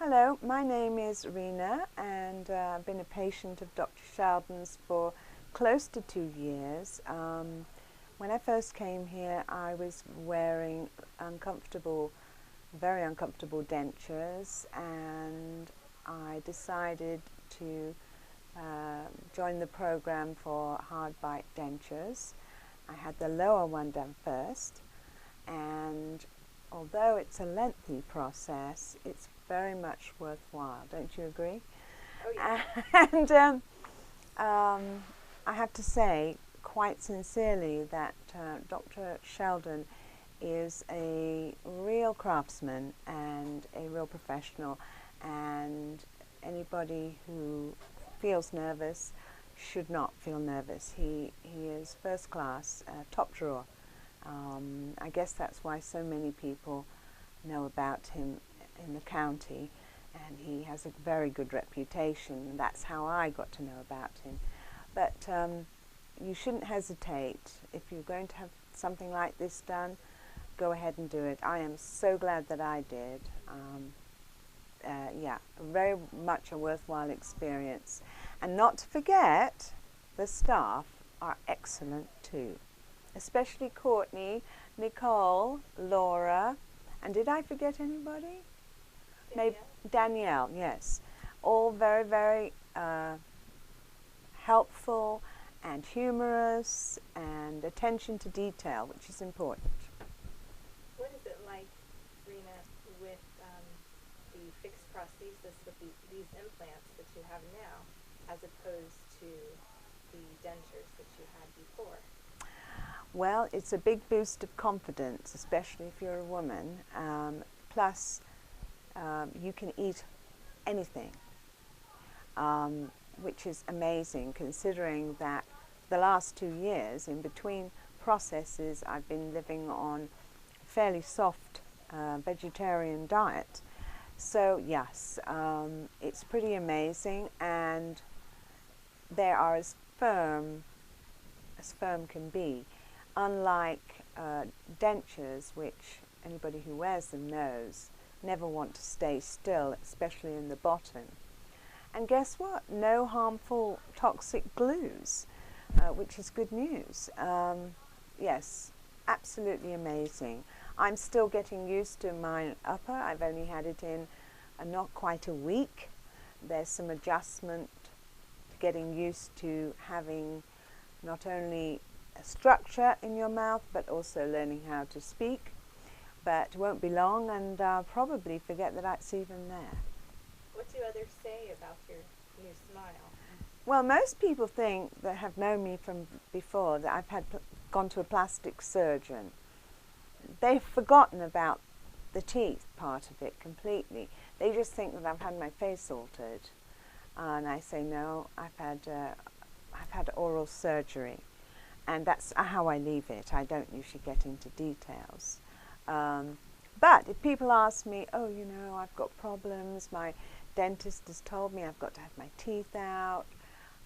Hello, my name is Rena and I've been a patient of Dr. Sheldon's for close to 2 years. When I first came here I was wearing very uncomfortable dentures, and I decided to join the program for hard bite dentures. I had the lower one done first, and although it's a lengthy process, it's very much worthwhile. Don't you agree? Oh, yeah. And I have to say quite sincerely that Dr. Sheldon is a real craftsman and a real professional, and anybody who feels nervous should not feel nervous. He is first class, top drawer. I guess that's why so many people know about him in the county, and he has a very good reputation. That's how I got to know about him. But you shouldn't hesitate. If you're going to have something like this done, go ahead and do it. I am so glad that I did. Yeah, very much a worthwhile experience. And not to forget, the staff are excellent too. Especially Courtney, Nicole, Laura, and did I forget anybody? Maybe Danielle, yes. All very, very helpful and humorous, and attention to detail, which is important. What is it like, Rena, with the fixed prosthesis with these implants that you have now, as opposed to the dentures that you had before? Well, it's a big boost of confidence, especially if you're a woman. Plus, you can eat anything, which is amazing considering that the last 2 years, in between processes, I've been living on a fairly soft vegetarian diet. So yes, it's pretty amazing, and they are as firm can be. Unlike dentures, which anybody who wears them knows, never want to stay still, especially in the bottom. And guess what? No harmful toxic glues, which is good news. Yes, absolutely amazing. I'm still getting used to my upper. I've only had it in not quite a week. There's some adjustment to getting used to having not only a structure in your mouth, but also learning how to speak. But it won't be long, and I'll probably forget that it's even there. What do others say about your new smile? Well, most people think, that have known me from before, that I've gone to a plastic surgeon. They've forgotten about the teeth part of it completely. They just think that I've had my face altered, and I say no. I've had oral surgery, and that's how I leave it. I don't usually get into details. But if people ask me, oh, you know, I've got problems, my dentist has told me I've got to have my teeth out,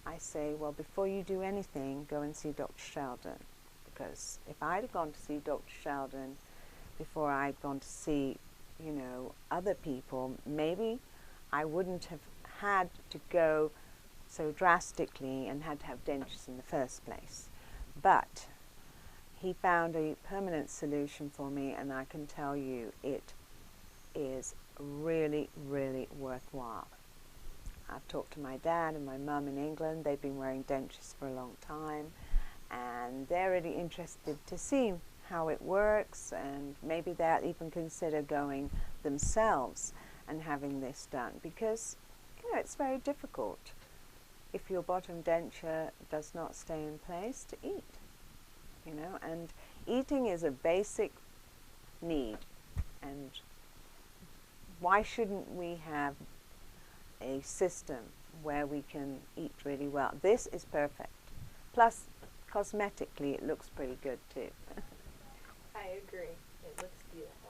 I say, well, before you do anything, go and see Dr. Sheldon. Because if I'd have gone to see Dr. Sheldon before I'd gone to see, you know, other people, maybe I wouldn't have had to go so drastically and had to have dentures in the first place. But he found a permanent solution for me, and I can tell you it is really, really worthwhile. I've talked to my dad and my mum in England. They've been wearing dentures for a long time, and they're really interested to see how it works, and maybe they'll even consider going themselves and having this done, because, you know, it's very difficult if your bottom denture does not stay in place to eat. You know, and eating is a basic need, and why shouldn't we have a system where we can eat really well? This is perfect. Plus, cosmetically, it looks pretty good too. I agree. It looks beautiful.